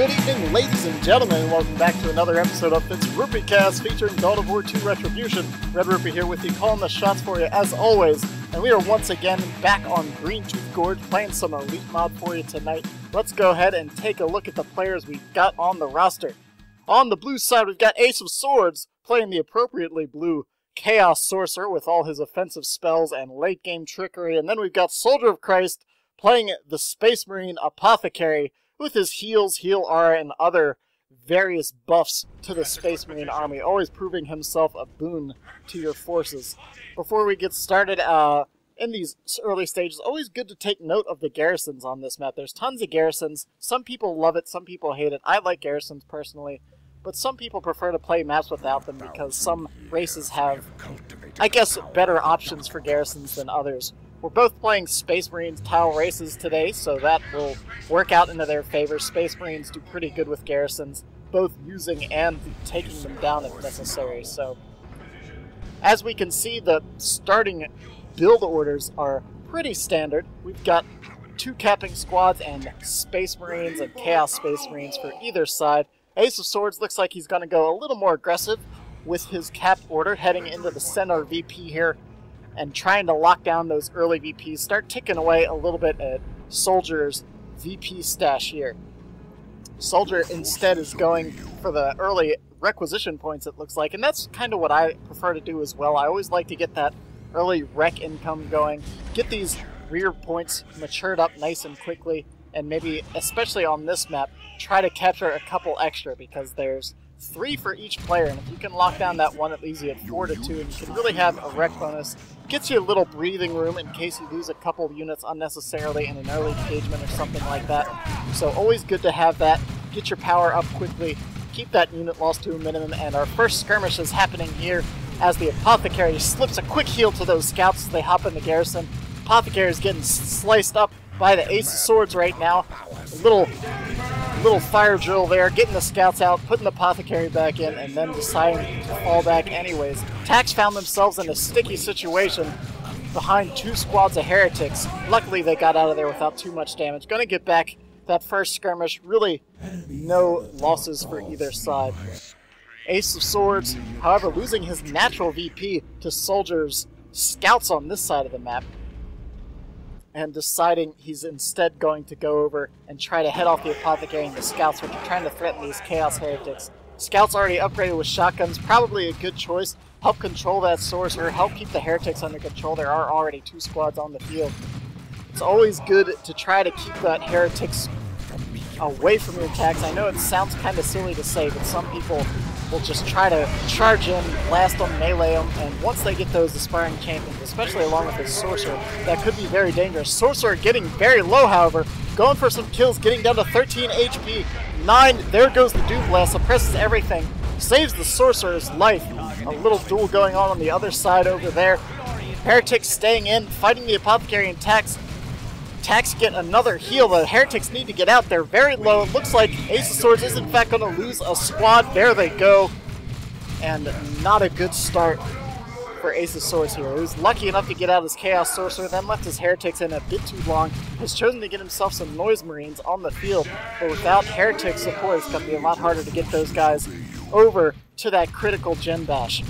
Good evening, ladies and gentlemen, and welcome back to another episode of FitzRupee Cast featuring DoW2 Retribution. Red-Rupee here with you, calling the shots for you as always. And we are once again back on Green Tooth Gorge, playing some Elite mod for you tonight. Let's go ahead and take a look at the players we've got on the roster. On the blue side, we've got Ace of Swords, playing the appropriately blue Chaos Sorcerer with all his offensive spells and late-game trickery. And then we've got SoldierofChrist, playing the Space Marine Apothecary, with his heals, heal aura, and other various buffs to the Space Marine army, always proving himself a boon to your forces. Before we get started, in these early stages, always good to take note of the garrisons on this map. There's tons of garrisons. Some people love it, some people hate it. I like garrisons personally, but some people prefer to play maps without them because some races have, I guess, better options for garrisons than others. We're both playing Space Marines tile races today, so that will work out into their favor. Space Marines do pretty good with garrisons, both using and taking them down if necessary. So, as we can see, the starting build orders are pretty standard. We've got 2 capping squads and Space Marines and Chaos Space Marines for either side. Ace of Swords looks like he's going to go a little more aggressive with his cap order, heading into the center VP here, and trying to lock down those early VPs, start ticking away a little bit at Soldier's VP stash here. Soldier instead is going for the early requisition points, it looks like, and that's kind of what I prefer to do as well. I always like to get that early rec income going, get these rear points matured up nice and quickly, and maybe, especially on this map, try to capture a couple extra, because there's 3 for each player, and if you can lock down that one, it leaves you at 4-2, and you can really have a rec bonus. Gets you a little breathing room in case you lose a couple of units unnecessarily in an early engagement or something like that. So always good to have that. Get your power up quickly, keep that unit loss to a minimum, and our first skirmish is happening here as the Apothecary slips a quick heal to those scouts as they hop in the garrison. Apothecary is getting sliced up by the Ace of Swords right now. A little fire drill there, getting the scouts out, putting the Apothecary back in, and then deciding to fall back anyways. Tax found themselves in a sticky situation behind 2 squads of heretics. Luckily they got out of there without too much damage. Gonna get back that first skirmish, really no losses for either side. Ace of Swords, however, losing his natural VP to Soldier's scouts on this side of the map, and deciding he's instead going to go over and try to head off the Apothecary and the scouts, which are trying to threaten these Chaos Heretics. Scouts already upgraded with shotguns, probably a good choice. Help control that Sorcerer, help keep the Heretics under control. There are already 2 squads on the field. It's always good to try to keep that Heretics away from your attacks. I know it sounds kind of silly to say, but some people will just try to charge in, blast them, melee them, and once they get those aspiring champions, especially along with his Sorcerer, that could be very dangerous. Sorcerer getting very low, however, going for some kills, getting down to 13 HP. 9, there goes the Doom Blast, suppresses everything, saves the Sorcerer's life. A little duel going on the other side over there. Heretics staying in, fighting the Apothecary and Tax. Tax get another heal. The Heretics need to get out. They're very low. It looks like Ace of Swords is in fact going to lose a squad. There they go. And not a good start for Ace of Swords here. He was lucky enough to get out his Chaos Sorcerer, then left his Heretics in a bit too long. Has chosen to get himself some Noise Marines on the field. But without Heretic support, it's going to be a lot harder to get those guys over to that critical gen bash.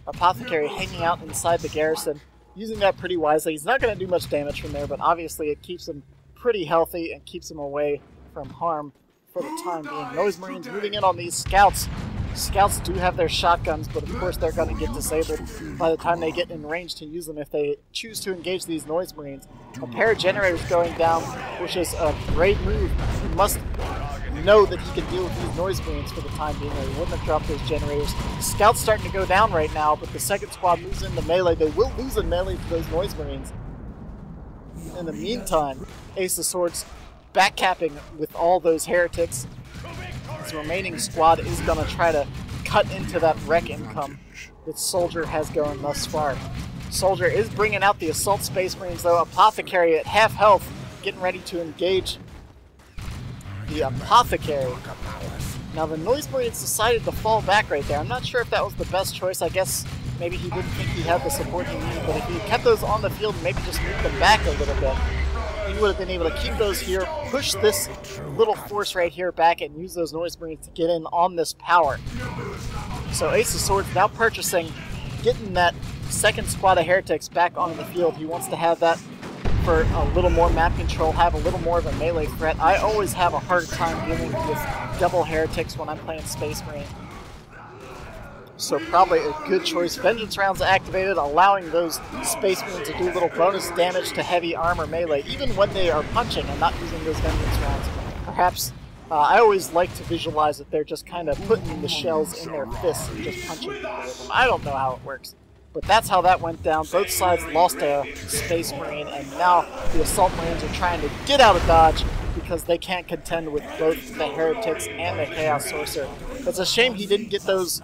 Apothecary hanging out inside the garrison, using that pretty wisely. He's not going to do much damage from there, but obviously it keeps him pretty healthy and keeps him away from harm for the time being. Noise Marines moving in on these scouts. Scouts do have their shotguns, but of course they're going to get disabled by the time they get in range to use them if they choose to engage these Noise Marines. A pair of generators going down, which is a great move. He must know that he can deal with these Noise Marines for the time being, or he wouldn't have dropped those generators. The scouts starting to go down right now, but the second squad moves into melee. They will lose in melee to those Noise Marines. In the meantime, Ace of Swords backcapping with all those Heretics. His remaining squad is going to try to cut into that wreck income that Soldier has going thus far. Soldier is bringing out the Assault Space Marines, though. Apothecary at half health, getting ready to engage the Apothecary. Now the Noise Marines decided to fall back right there. I'm not sure if that was the best choice. I guess maybe he didn't think he had the support he needed, but if he kept those on the field and maybe just moved them back a little bit, he would have been able to keep those here, push this little force right here back and use those Noise Marines to get in on this power. So Ace of Swords now purchasing, getting that second squad of Heretics back onto the field. He wants to have that for a little more map control, have a little more of a melee threat. I always have a hard time dealing with double Heretics when I'm playing Space Marine. So probably a good choice. Vengeance rounds activated, allowing those Space Marines to do little bonus damage to heavy armor melee, even when they are punching and not using those Vengeance rounds. Perhaps, I always like to visualize that they're just kind of putting the shells in their fists and just punching people with them. I don't know how it works. But that's how that went down. Both sides lost a Space Marine, and now the Assault Marines are trying to get out of dodge because they can't contend with both the Heretics and the Chaos Sorcerer. It's a shame he didn't get those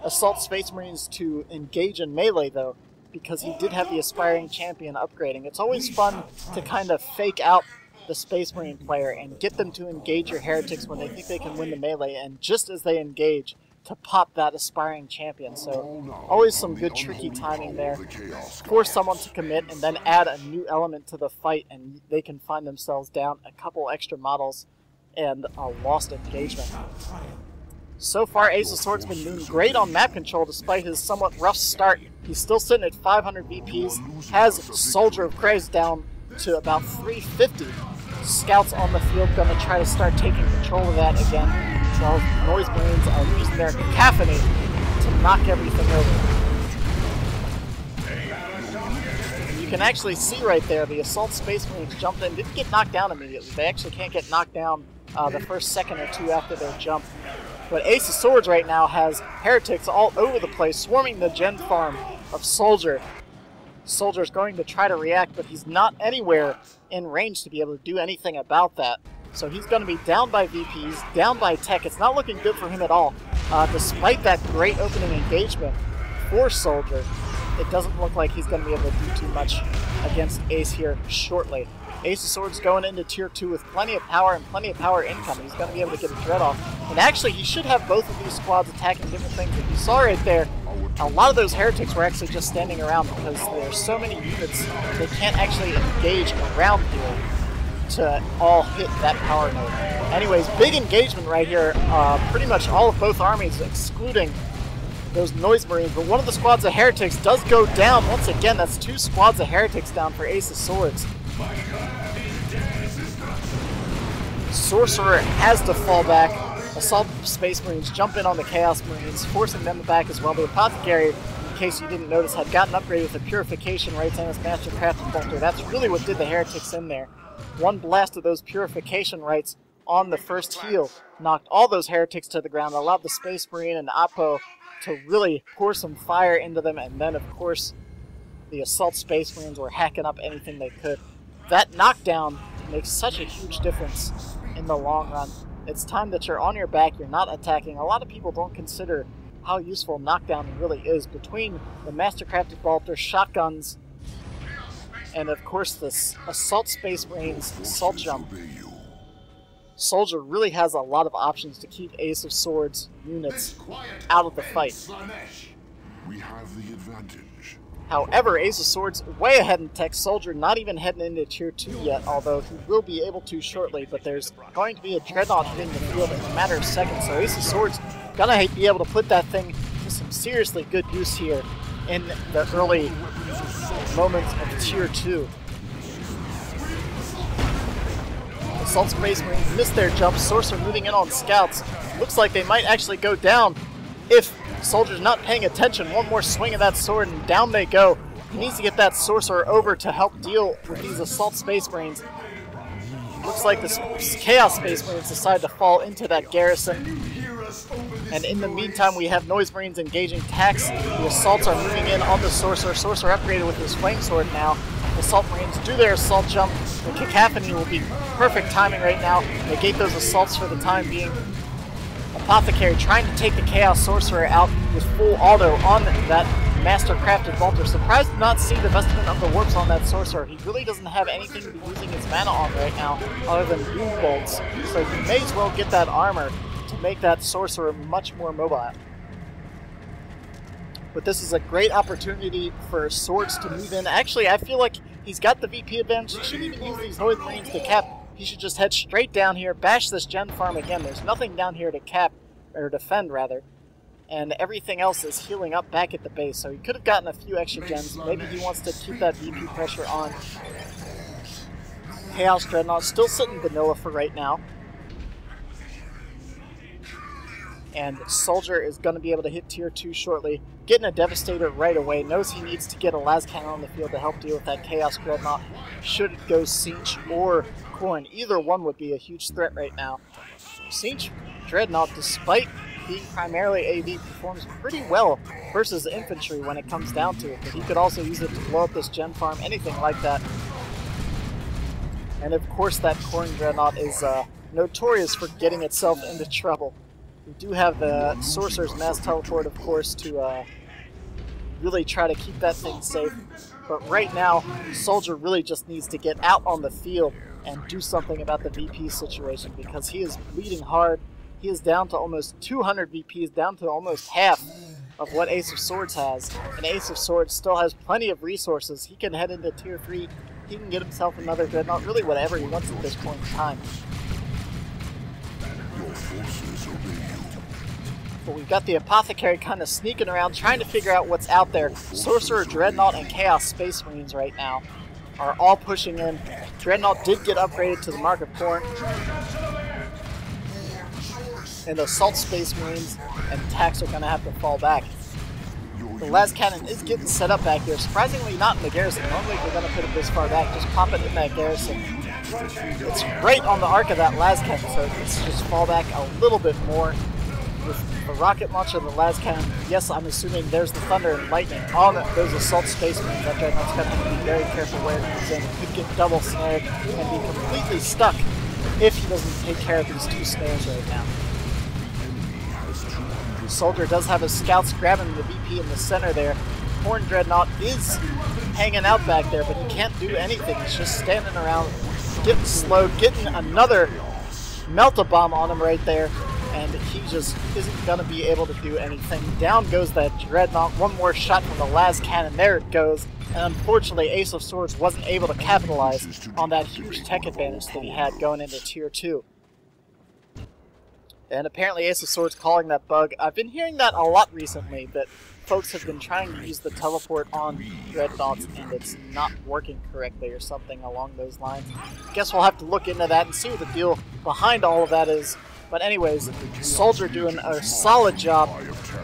Assault Space Marines to engage in melee, though, because he did have the Aspiring Champion upgrading. It's always fun to kind of fake out the Space Marine player and get them to engage your Heretics when they think they can win the melee, and just as they engage, to pop that Aspiring Champion. So always some good tricky timing there. Force someone to commit and then add a new element to the fight, and they can find themselves down a couple extra models and a lost engagement. So far, Ace of Swords has been doing great on map control despite his somewhat rough start. He's still sitting at 500 VPs, has SoldierofChrist down to about 350. Scouts on the field going to try to start taking control of that again. So Noise Marines are using their cacophony to knock everything over. You can actually see right there the Assault Space Marines jumped in, didn't get knocked down immediately. They actually can't get knocked down the first second or two after their jump. But Ace of Swords right now has Heretics all over the place, swarming the gen farm of Soldier. Soldier's going to try to react, but he's not anywhere in range to be able to do anything about that. So he's going to be down by VPs, down by tech. It's not looking good for him at all. Despite that great opening engagement for Soldier, it doesn't look like he's going to be able to do too much against Ace here shortly. Ace of Swords going into Tier 2 with plenty of power and plenty of power incoming. He's going to be able to get a Dread off. And actually, he should have both of these squads attacking different things. If you saw right there, a lot of those Heretics were actually just standing around because there's so many units they can't actually engage around here to all hit that power node. Anyways, big engagement right here. Pretty much all of both armies, excluding those Noise Marines. But one of the squads of Heretics does go down. Once again, that's two squads of Heretics down for Ace of Swords. Sorcerer has to fall back. Assault Space Marines jump in on the Chaos Marines, forcing them back as well. The Apothecary, in case you didn't notice, had gotten upgraded with the Purification Rites and his Mastercrafted Bolter. That's really what did the Heretics in there. One blast of those Purification Rites on the first heal knocked all those Heretics to the ground, allowed the Space Marine and Apo to really pour some fire into them, and then, of course, the Assault Space Marines were hacking up anything they could. That knockdown makes such a huge difference in the long run. It's time that you're on your back, you're not attacking. A lot of people don't consider how useful knockdown really is. Between the Mastercrafted Bolter, shotguns, and of course this Assault Space Marines Assault Jump, Soldier really has a lot of options to keep Ace of Swords units out of the fight. We have the advantage. However, Ace of Swords way ahead in tech. Soldier not even heading into Tier 2 yet, although he will be able to shortly, but there's going to be a Dreadnought hitting the field in a matter of seconds, so Ace of Swords gonna be able to put that thing to some seriously good use here in the early moments of Tier 2. Assault Space Marines missed their jump. Sorcerer moving in on scouts. Looks like they might actually go down if Soldier's not paying attention. One more swing of that sword and down they go. He needs to get that Sorcerer over to help deal with these Assault Space Marines. Looks like the Chaos Space Marines decide to fall into that garrison. And in the meantime, we have Noise Marines engaging attacks. The Assaults are moving in on the Sorcerer. Sorcerer upgraded with his Flame Sword now. Assault Marines do their Assault Jump. The Cacophony will be perfect timing right now. Negate those Assaults for the time being. Apothecary trying to take the Chaos Sorcerer out with full auto on that Mastercrafted Bolter. Surprised to not see the Vestment of the Warps on that Sorcerer. He really doesn't have anything to be using his mana on right now other than Doom Bolts. So he may as well get that armor to make that Sorcerer much more mobile. But this is a great opportunity for Swords to move in. Actually, I feel like he's got the VP advantage. He shouldn't even use these Noise Marines to cap. He should just head straight down here, bash this gen farm again. There's nothing down here to cap, or defend rather. And everything else is healing up back at the base. So he could have gotten a few extra gens. Maybe he wants to keep that VP pressure on. Chaos Dreadnought still sitting vanilla for right now. And Soldier is going to be able to hit tier 2 shortly. Getting a Devastator right away. Knows he needs to get a las cannon on the field to help deal with that Chaos Dreadnought. Should it go Siege or Corn. Either one would be a huge threat right now. Siege Dreadnought, despite being primarily AV, performs pretty well versus infantry when it comes down to it. But he could also use it to blow up this gen farm, anything like that. And of course that Corn Dreadnought is notorious for getting itself into trouble. We do have the Sorcerer's Mass Teleport, of course, to really try to keep that thing safe. But right now, Soldier really just needs to get out on the field and do something about the VP situation, because he is bleeding hard. He is down to almost 200 VPs, down to almost half of what Ace of Swords has. And Ace of Swords still has plenty of resources. He can head into tier 3. He can get himself another Dreadnought, really whatever he wants at this point in time. But we've got the Apothecary kind of sneaking around, trying to figure out what's out there. Sorcerer, Dreadnought, and Chaos Space Marines right now are all pushing in. Dreadnought did get upgraded to the Mark of Corn. And Assault Space Marines and Tax are going to have to fall back. The las cannon is getting set up back here. Surprisingly not in the garrison. Normally we're going to put it this far back. Just pop it in that garrison. It's right on the arc of that las cannon, so let's just fall back a little bit more. With the rocket launcher and the las cannon, yes, I'm assuming there's the thunder and lightning on those Assault Space Marines. That Dreadnought's going to have to be very careful where it comes in. He could get double snared and be completely stuck if he doesn't take care of these two snares right now. Soldier does have his scouts grabbing the VP in the center there. Horn Dreadnought is hanging out back there, but he can't do anything. He's just standing around, getting slowed, getting another melt-a-bomb on him right there, and he just isn't going to be able to do anything. Down goes that Dreadnought. One more shot from the las cannon. There it goes. And unfortunately, Ace of Swords wasn't able to capitalize on that huge tech advantage that he had going into tier 2. And apparently Ace of Swords calling that bug. I've been hearing that a lot recently, that folks have been trying to use the teleport on Dreadnoughts and it's not working correctly or something along those lines. Guess we'll have to look into that and see what the deal behind all of that is. But anyways, Soldier doing a solid job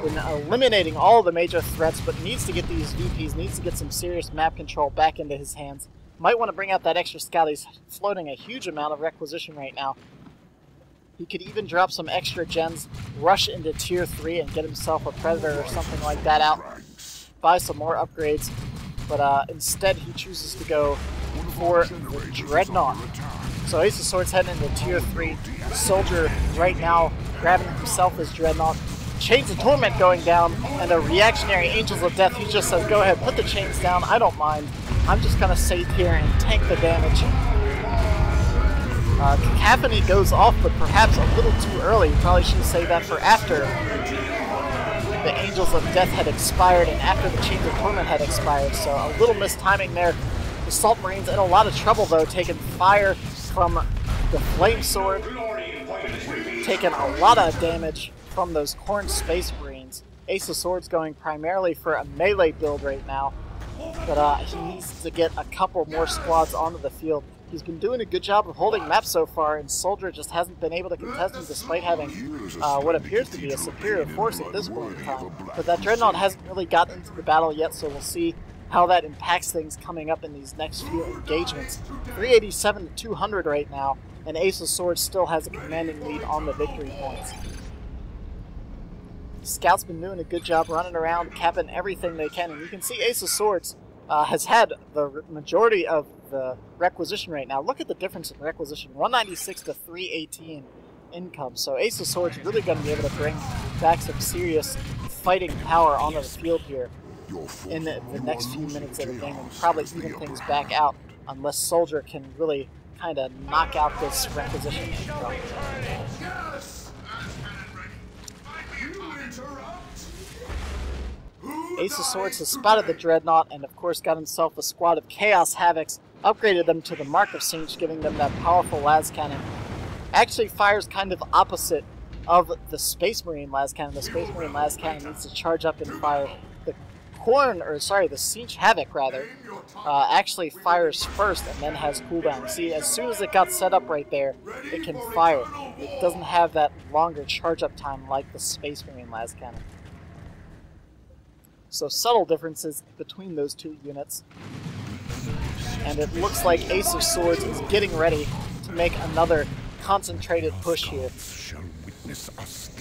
in eliminating all the major threats, but needs to get these VPs, needs to get some serious map control back into his hands. Might want to bring out that extra scout. He's floating a huge amount of requisition right now. He could even drop some extra gens, rush into tier 3 and get himself a Predator or something like that out. Buy some more upgrades, but instead he chooses to go for the Dreadnought. So Ace of Swords heading into tier 3. Soldier right now grabbing himself his Dreadnought. Chains of Torment going down, and a reactionary Angels of Death. He just says, go ahead, put the chains down, I don't mind. I'm just going to sit here and tank the damage. Cacophony goes off, but perhaps a little too early. You probably should save that for after the Angels of Death had expired and after the Chains of Torment had expired. So a little mistiming there. The Assault Marines in a lot of trouble, though, taking fire from the Flame Sword, taking a lot of damage from those Corn Space Marines. Ace of Swords going primarily for a melee build right now, but he needs to get a couple more squads onto the field. He's been doing a good job of holding maps so far, and Soldier just hasn't been able to contest him despite having what appears to be a superior force at this point in time. But that Dreadnought hasn't really gotten into the battle yet, so we'll see how that impacts things coming up in these next few engagements. 387 to 200 right now, and Ace of Swords still has a commanding lead on the victory points. Scout's been doing a good job running around, capping everything they can, and you can see Ace of Swords has had the majority of the requisition right now. Look at the difference in requisition, 196 to 318 income. So Ace of Swords really going to be able to bring back some serious fighting power onto the field here in the next few minutes of the game, and probably even things back out unless Soldier can really kind of knock out this requisition income. Ace of Swords has spotted the Dreadnought and of course got himself a squad of Chaos Havocs upgraded them to the Mark of Siege, giving them that powerful las cannon. Actually fires kind of opposite of the Space Marine las cannon. The Space Marine las cannon needs to charge up and fire. The Siege Havoc, rather, actually fires first and then has cooldown. See, as soon as it got set up right there, it can fire. It doesn't have that longer charge-up time like the Space Marine las cannon. So subtle differences between those two units. And it looks like Ace of Swords is getting ready to make another concentrated push here.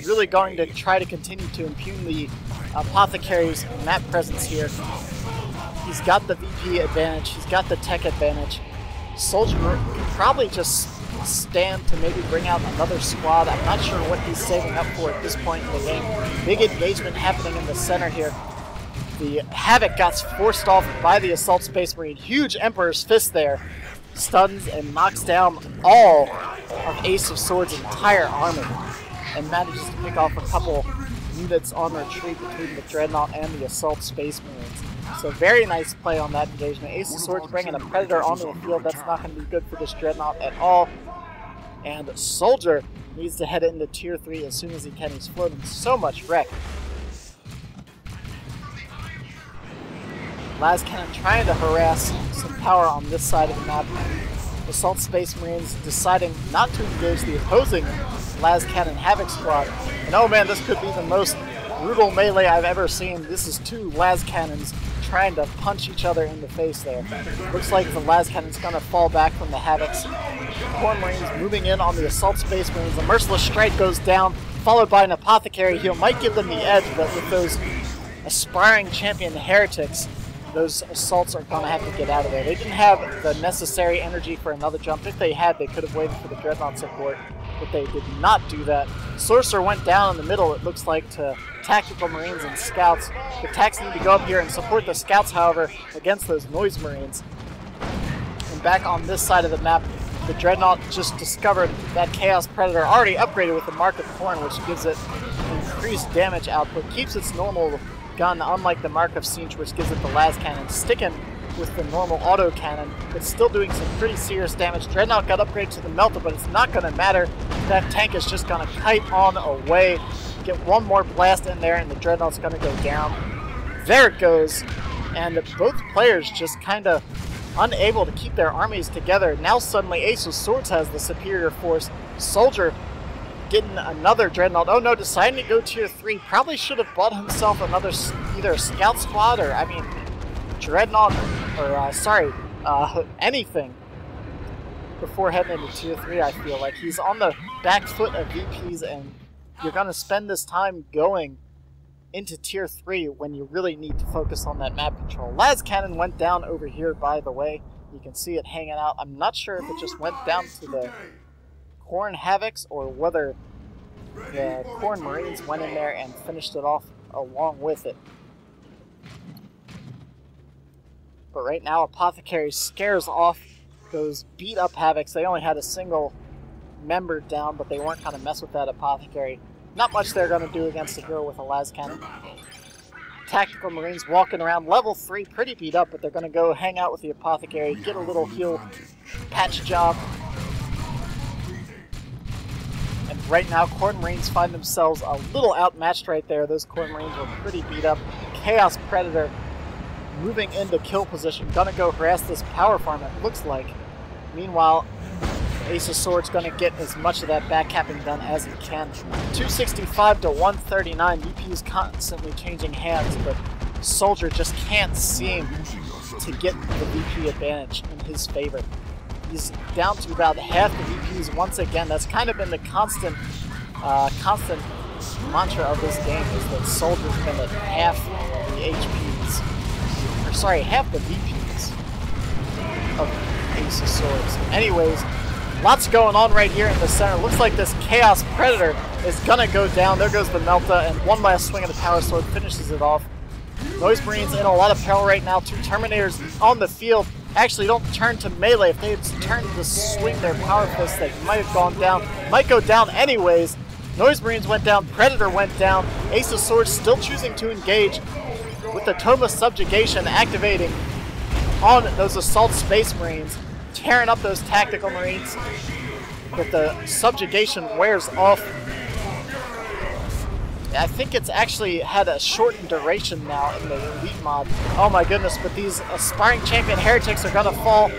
Really going to try to continue to impugn the Apothecary's map presence here. He's got the VP advantage, he's got the tech advantage. Soldier can probably just stand to maybe bring out another squad. I'm not sure what he's saving up for at this point in the game. Big engagement happening in the center here. The Havoc got forced off by the Assault Space Marine. Huge Emperor's Fist there. Stuns and knocks down all of Ace of Swords' entire army. And manages to pick off a couple units on retreat between the Dreadnought and the Assault Space Marines. So very nice play on that engagement. Ace of Swords bringing a Predator onto the field. That's not going to be good for this Dreadnought at all. And Soldier needs to head into Tier 3 as soon as he can. He's floating so much wreck. Las Cannon trying to harass some power on this side of the map. Assault Space Marines deciding not to engage the opposing Las Cannon Havoc squad. And oh man, this could be the most brutal melee I've ever seen. This is two Las Cannons trying to punch each other in the face there. Looks like the Las Cannon's going to fall back from the Havocs. Corps Marines moving in on the Assault Space Marines. The Merciless Strike goes down, followed by an Apothecary heal. Might give them the edge, but with those aspiring champion heretics, those assaults are going to have to get out of there. They didn't have the necessary energy for another jump. If they had, they could have waited for the Dreadnought support, but they did not do that. Sorcerer went down in the middle, it looks like, to Tactical Marines and Scouts. The Tacs need to go up here and support the Scouts, however, against those Noise Marines. And back on this side of the map, the Dreadnought just discovered that Chaos Predator, already upgraded with the Mark of Thorn, which gives it increased damage output, keeps its normal gun, unlike the Mark of Siege, which gives it the las cannon. Sticking with the normal auto cannon, it's still doing some pretty serious damage. Dreadnought got upgraded to the Melta, but it's not going to matter. That tank is just going to kite on away. Get one more blast in there, and the Dreadnought's going to go down. There it goes. And both players just kind of unable to keep their armies together. Now suddenly Ace of Swords has the superior force. Soldier getting another Dreadnought. Oh no, deciding to go Tier 3. Probably should have bought himself another, either a Scout Squad or, Dreadnought, or, anything before heading into Tier 3, I feel like. He's on the back foot of VPs, and you're going to spend this time going into Tier 3 when you really need to focus on that map control. Las Cannon went down over here, by the way. You can see it hanging out. I'm not sure if it just went down to the Khorne Havocs or whether the Khorne Marines went in there and finished it off along with it. But right now, Apothecary scares off those beat-up Havocs. They only had a single member down, but they weren't going to mess with that Apothecary. Not much they're going to do against a hero with a las cannon. Tactical Marines walking around, level 3, pretty beat up, but they're going to go hang out with the Apothecary, get a little heal patch job. And right now, Khorne Marines find themselves a little outmatched right there. Those Khorne Marines were pretty beat up. Chaos Predator moving into kill position, gonna go harass this power farm, it looks like. Meanwhile, Ace of Swords gonna get as much of that backcapping done as he can. 265 to 139. VP is constantly changing hands, but Soldier just can't seem to get the VP advantage in his favor. He's down to about half the VPs once again. That's kind of been the constant mantra of this game, is that Soldier's been at half the HPs. Or sorry, half the VPs of Ace of Swords. Anyways, lots going on right here in the center. Looks like this Chaos Predator is gonna go down. There goes the Melta, and one last swing of the Power Sword finishes it off. Noise Marines in a lot of peril right now. 2 Terminators on the field. Actually, don't turn to melee. If they had turned to swing their Power Fists, they might have gone down. Might go down anyways. Noise Marines went down. Predator went down. Ace of Swords still choosing to engage with the Tome of Subjugation activating on those assault space marines, tearing up those tactical marines. But the subjugation wears off. I think it's actually had a shortened duration now in the elite mod. Oh my goodness, but these aspiring champion heretics are gonna fall.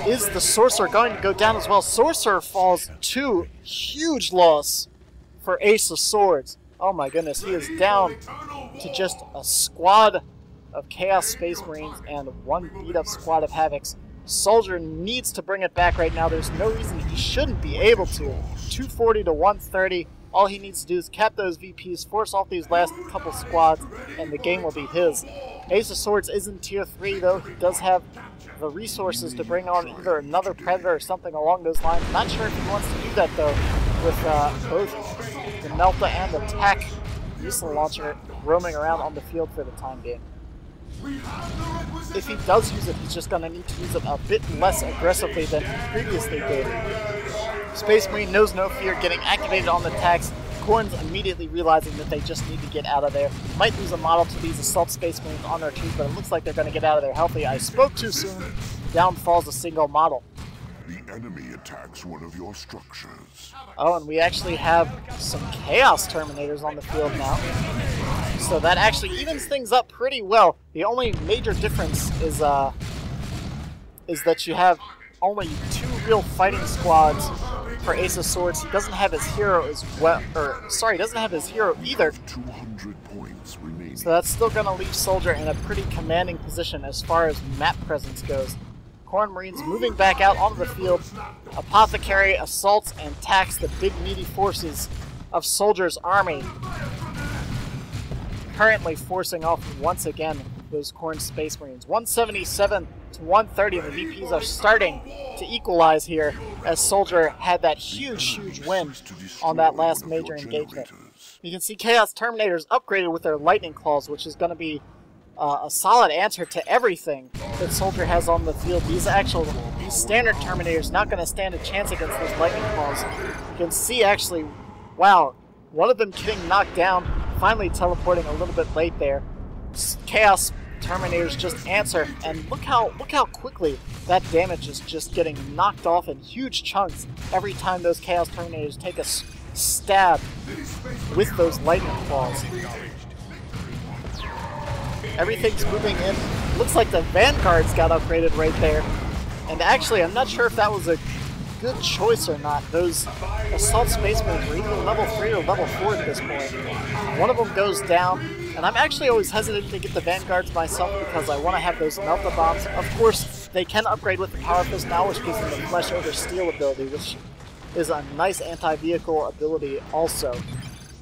Is the sorcerer going to go down as well? Sorcerer falls to huge loss for Ace of Swords. Oh my goodness, he is down to just a squad of Chaos Space Marines and one beat-up squad of Havocs. Soldier needs to bring it back right now. There's no reason he shouldn't be able to. 240 to 130. All he needs to do is cap those VPs, force off these last couple squads, and the game will be his. Ace of Swords is in tier 3, though. He does have the resources to bring on either another Predator or something along those lines. Not sure if he wants to do that, though, with both the Melta and the TAC missile launcher roaming around on the field for the time being. If he does use it, he's just going to need to use it a bit less aggressively than he previously did. Space Marine knows no fear, getting activated on the attacks. Corn's immediately realizing that they just need to get out of there. Might lose a model to these Assault Space Marines on their team, but it looks like they're going to get out of there healthy. I spoke too soon. Down falls a single model. The enemy attacks one of your structures. Oh, and we actually have some Chaos Terminators on the field now. So that actually evens things up pretty well. The only major difference is that you have only 2 real fighting squads for Ace of Swords. He doesn't have his hero as well, he doesn't have his hero either. 200 points remaining. So that's still going to leave Soldier in a pretty commanding position as far as map presence goes. Corn Marines moving back out onto the field. Apothecary assaults and attacks the big meaty forces of Soldier's army. Currently forcing off once again those Corn Space Marines. 177 to 130, and the VPs are starting to equalize here as Soldier had that huge win on that last major engagement. You can see Chaos Terminators upgraded with their Lightning Claws, which is going to be a solid answer to everything that Soldier has on the field. These standard Terminators not going to stand a chance against those Lightning Claws. You can see actually, wow, one of them getting knocked down, finally teleporting a little bit late there. Chaos Terminators just answer, and look how quickly that damage is just getting knocked off in huge chunks every time those Chaos Terminators take a stab with those Lightning Claws. Everything's moving in. Looks like the Vanguards got upgraded right there. And actually, I'm not sure if that was a good choice or not. Those Assault Space Marines were either level 3 or level 4 at this point. One of them goes down, and I'm actually always hesitant to get the Vanguards myself because I want to have those Melta Bombs. Of course, they can upgrade with the Power Fist now, which gives them the Flesh over Steel ability, which is a nice anti-vehicle ability also.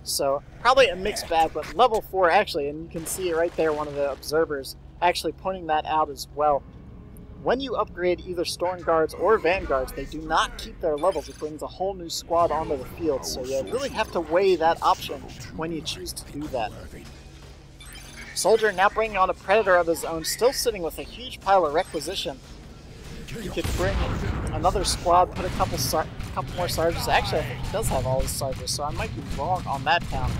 So, probably a mixed bag, but level 4 actually, and you can see right there, one of the observers actually pointing that out as well. When you upgrade either Storm Guards or Vanguards, they do not keep their levels. It brings a whole new squad onto the field, so you really have to weigh that option when you choose to do that. Soldier now bringing on a Predator of his own, still sitting with a huge pile of requisition. You could bring another squad, put a couple more Sarges. Actually, I think he does have all his Sarges, so I might be wrong on that count.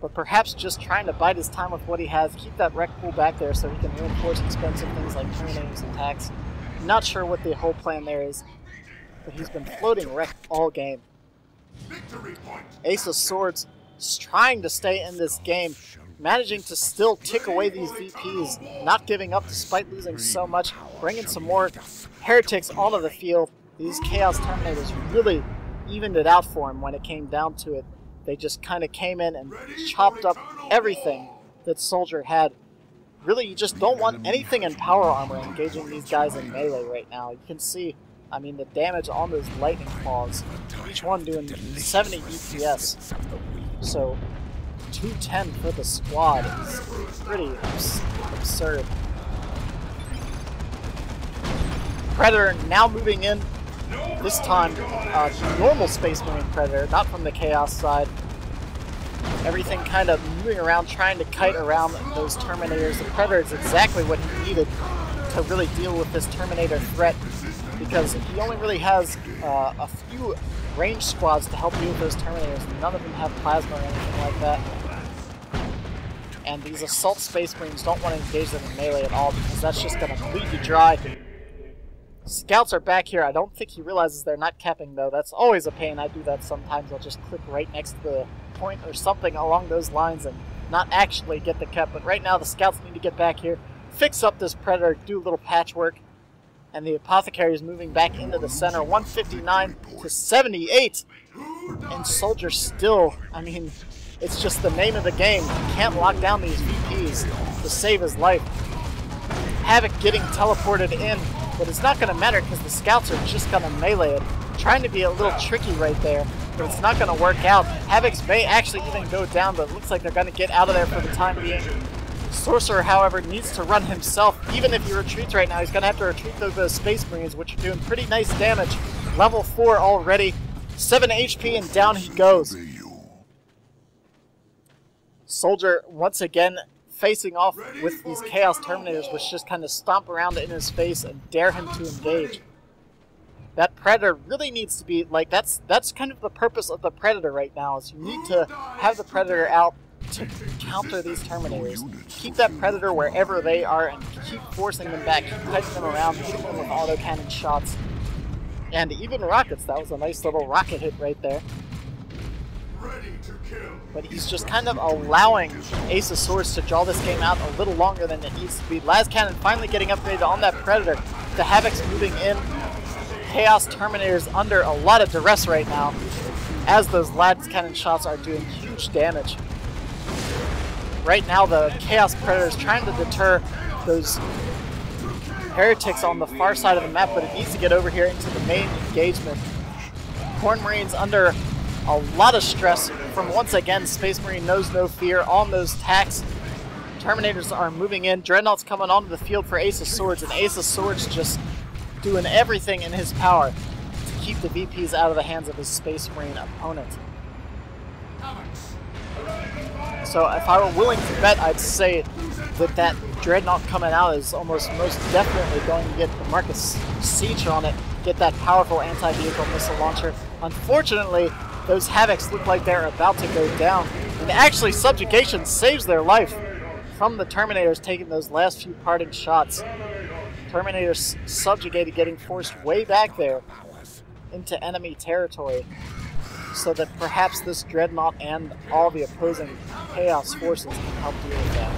But perhaps just trying to bide his time with what he has, keep that rec pool back there so he can reinforce expensive things like Terminators and attacks. Not sure what the whole plan there is, but he's been floating rec all game. Ace of Swords is trying to stay in this game, managing to still tick away these VPs, not giving up despite losing so much, bringing some more heretics onto the field. These Chaos Terminators really evened it out for him when it came down to it. They just kind of came in and chopped up everything that Soldier had. Really, you just don't want anything in power armor engaging these guys in melee right now. You can see, I mean, the damage on those Lightning Claws, each one doing 70 DPS. So, 210 for the squad is pretty absurd. Predator now moving in. This time, normal Space Marine Predator, not from the Chaos side. Everything kind of moving around, trying to kite around those Terminators. The Predator is exactly what he needed to really deal with this Terminator threat, because he only really has a few range squads to help deal with those Terminators, and none of them have plasma or anything like that. And these Assault Space Marines don't want to engage them in melee at all because that's just going to bleed you dry. Scouts are back here. I don't think he realizes they're not capping, though. That's always a pain. I do that sometimes. I'll just click right next to the point or something along those lines and not actually get the cap. But right now, the Scouts need to get back here, fix up this Predator, do a little patchwork. And the Apothecary is moving back into the center, 159 to 78. And Soldier still, I mean, it's just the name of the game. You can't lock down these VPs to save his life. Havoc getting teleported in, but it's not going to matter because the Scouts are just going to melee it. Trying to be a little tricky right there, but it's not going to work out. Havoc's may actually even go down, but it looks like they're going to get out of there for the time being. Sorcerer, however, needs to run himself. Even if he retreats right now, he's going to have to retreat those Space Marines, which are doing pretty nice damage. Level 4 already. 7 HP and down he goes. Soldier, once again, facing off with these Chaos Terminators, which just kind of stomp around in his face and dare him to engage. That Predator really needs to be, like, that's kind of the purpose of the Predator right now, is you need to have the Predator out to counter these Terminators. Keep that Predator wherever they are and keep forcing them back, keep hitting them around, hitting them with autocannon shots. And even rockets. That was a nice little rocket hit right there. But he's just kind of allowing Ace of Swords to draw this game out a little longer than it needs to be. Las Cannon finally getting upgraded on that Predator. The Havoc's moving in. Chaos Terminators under a lot of duress right now, as those Las Cannon shots are doing huge damage. Right now the Chaos Predator is trying to deter those heretics on the far side of the map, but it needs to get over here into the main engagement. Horn Marines under a lot of stress from, once again, Space Marine knows no fear on those tacks. Terminators are moving in. Dreadnought's coming onto the field for Ace of Swords, and Ace of Swords just doing everything in his power to keep the VPs out of the hands of his Space Marine opponent. So if I were willing to bet, I'd say that Dreadnought coming out is almost most definitely going to get the Marcus Siege on it, get that powerful anti-vehicle missile launcher. Unfortunately, those Havocs look like they're about to go down, and actually Subjugation saves their life from the Terminators taking those last few parting shots. Terminators subjugated, getting forced way back there into enemy territory, so that perhaps this Dreadnought and all the opposing Chaos forces can help deal with that.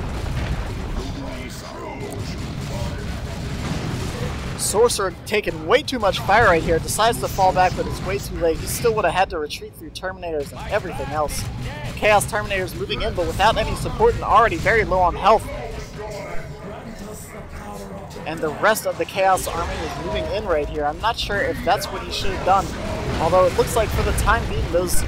Sorcerer taking way too much fire right here, decides to fall back, but it's way too late. He still would have had to retreat through Terminators and everything else. Chaos Terminators moving in, but without any support and already very low on health. And the rest of the Chaos Army is moving in right here. I'm not sure if that's what he should have done. Although it looks like for the time being, those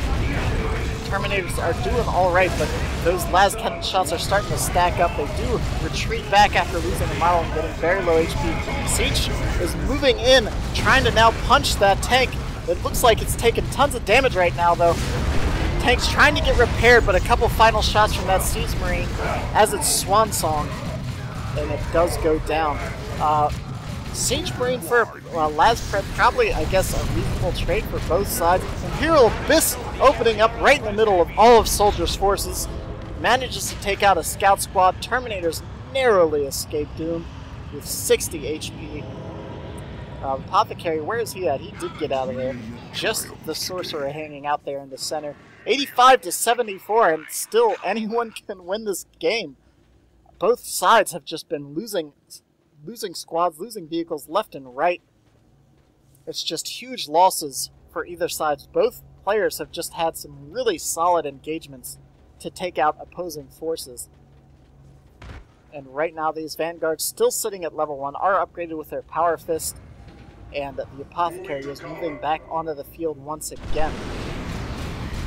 Terminators are doing alright, but those Las Cannon shots are starting to stack up. They do retreat back after losing a model and getting very low HP. Siege is moving in, trying to now punch that tank. It looks like it's taking tons of damage right now, though. Tank's trying to get repaired, but a couple final shots from that Siege Marine as its swan song, and it does go down. Siege Marine for Laspred, probably, I guess, a reasonable trade for both sides. Imperial Abyss opening up right in the middle of all of Soldier's forces. Manages to take out a scout squad. Terminators narrowly escape doom with 60 HP. Apothecary, where is he at? He did get out of there. Just the Sorcerer hanging out there in the center. 85 to 74, and still anyone can win this game. Both sides have just been losing squads, losing vehicles left and right. It's just huge losses for either side. Both players have just had some really solid engagements to take out opposing forces. And right now these Vanguards, still sitting at level 1, are upgraded with their Power Fist, and the Apothecary is moving back onto the field once again.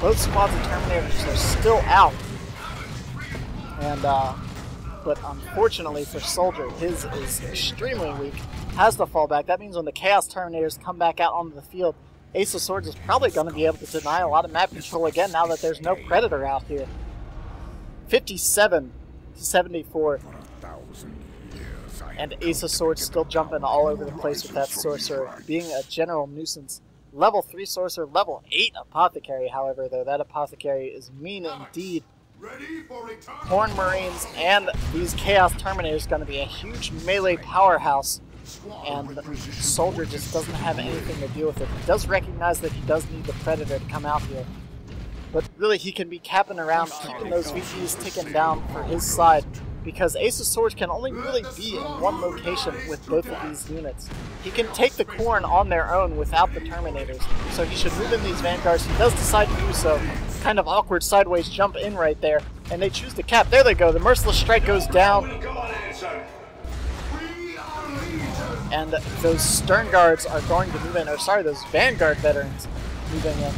Both squads of Terminators are still out. And, but unfortunately for Soldier, his is extremely weak, has to fall back. That means when the Chaos Terminators come back out onto the field, Ace of Swords is probably going to be able to deny a lot of map control again now that there's no Predator out here. 57 to 74. And Ace of Swords still jumping all over the place with that Sorcerer, being a general nuisance. Level 3 Sorcerer, level 8 Apothecary, however, though. That Apothecary is mean indeed. Horn Marines and these Chaos Terminators going to be a huge melee powerhouse, and Soldier just doesn't have anything to deal with it. He does recognize that he does need the Predator to come out here, but really he can be capping around, keeping those VPs ticking down for his side, because Ace of Swords can only really be in one location with both of these units. He can take the Khorne on their own without the Terminators, so he should move in these Vanguards. He does decide to do so. Kind of awkward sideways jump in right there, and they choose to cap. There they go. The Merciless Strike goes down. And those Stern Guards are going to move in, or sorry, those Vanguard veterans moving in.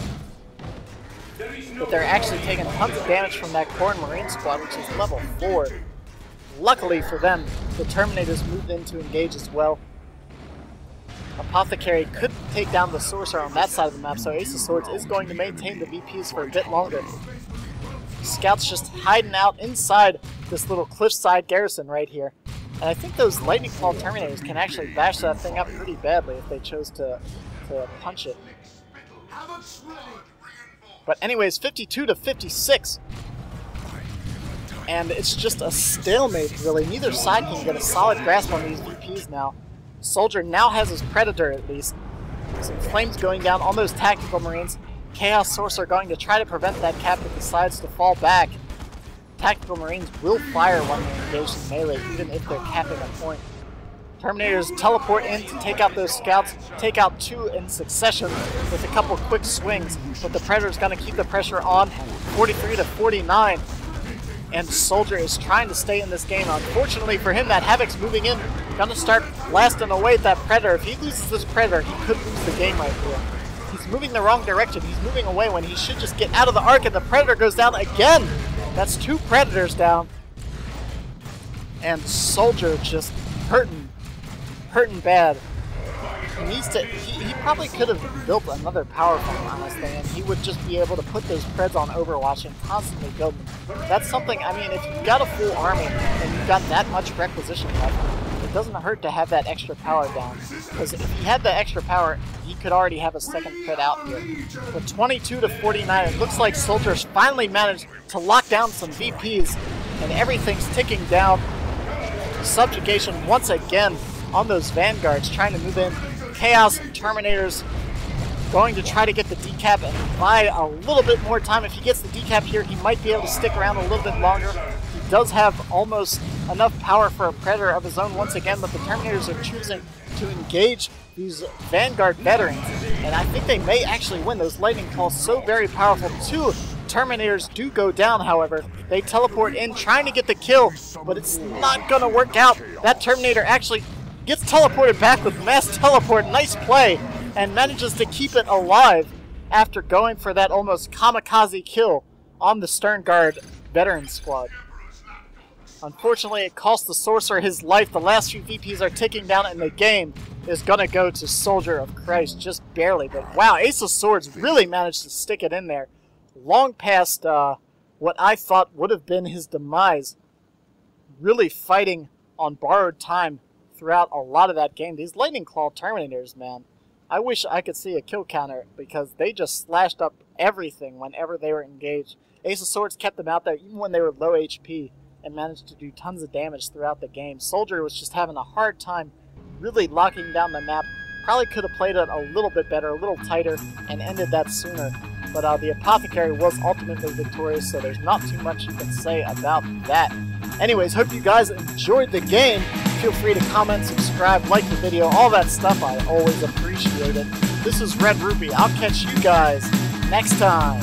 But they're actually taking tons of damage from that Khorne Marine squad, which is level 4. Luckily for them, the Terminators moved in to engage as well. Apothecary could take down the Sorcerer on that side of the map, so Ace of Swords is going to maintain the VPs for a bit longer. Scouts just hiding out inside this little cliffside garrison right here. And I think those Lightning Claw Terminators can actually bash that thing up pretty badly if they chose to punch it. But anyways, 52 to 56. And it's just a stalemate, really. Neither side can get a solid grasp on these VPs now. Soldier now has his Predator, at least. Some flames going down on those Tactical Marines. Chaos Sorcerer going to try to prevent that cap, but decides to fall back. Tactical Marines will fire when they're engaged in melee, even if they're capping a point. Terminators teleport in to take out those scouts, take out 2 in succession with a couple quick swings, but the Predator's going to keep the pressure on. 43 to 49. And Soldier is trying to stay in this game. Unfortunately for him, that Havoc's moving in, gonna start blasting away at that Predator. If he loses this Predator, he could lose the game right here. He's moving the wrong direction. He's moving away when he should just get out of the arc, and the Predator goes down again. That's 2 Predators down. And Soldier just hurting bad. He probably could have built another power farm, honestly, and he would just be able to put those Preds on Overwatch and constantly build them. That's something, I mean, if you've got a full army and you've got that much requisition left, it doesn't hurt to have that extra power down. Because if he had the extra power, he could already have a second Pred out here. But 22 to 49, it looks like Soldier's finally managed to lock down some VPs, and everything's ticking down. Subjugation once again on those Vanguards, trying to move in. Chaos Terminators going to try to get the decap and buy a little bit more time. If he gets the decap here, he might be able to stick around a little bit longer. He does have almost enough power for a Predator of his own once again, but the Terminators are choosing to engage these Vanguard veterans, and I think they may actually win. Those Lightning Calls so very powerful. 2 Terminators do go down, however. They teleport in, trying to get the kill, but it's not going to work out. That Terminator actually gets teleported back with mass teleport. Nice play, and manages to keep it alive after going for that almost kamikaze kill on the Stern Guard veteran squad. Unfortunately, it cost the Sorcerer his life. The last few VPs are ticking down, and the game is going to go to Soldier of Christ, just barely. But wow, Ace of Swords really managed to stick it in there. Long past what I thought would have been his demise. Really fighting on borrowed time throughout a lot of that game. These Lightning Claw Terminators, man, I wish I could see a kill counter, because they just slashed up everything whenever they were engaged. Ace of Swords kept them out there even when they were low HP and managed to do tons of damage throughout the game. Soldier was just having a hard time really locking down the map. Probably could have played it a little bit better, a little tighter, and ended that sooner. But the Apothecary was ultimately victorious, so there's not too much you can say about that. Anyways, hope you guys enjoyed the game. Feel free to comment, subscribe, like the video, all that stuff. I always appreciate it. This is Red-Rupee. I'll catch you guys next time.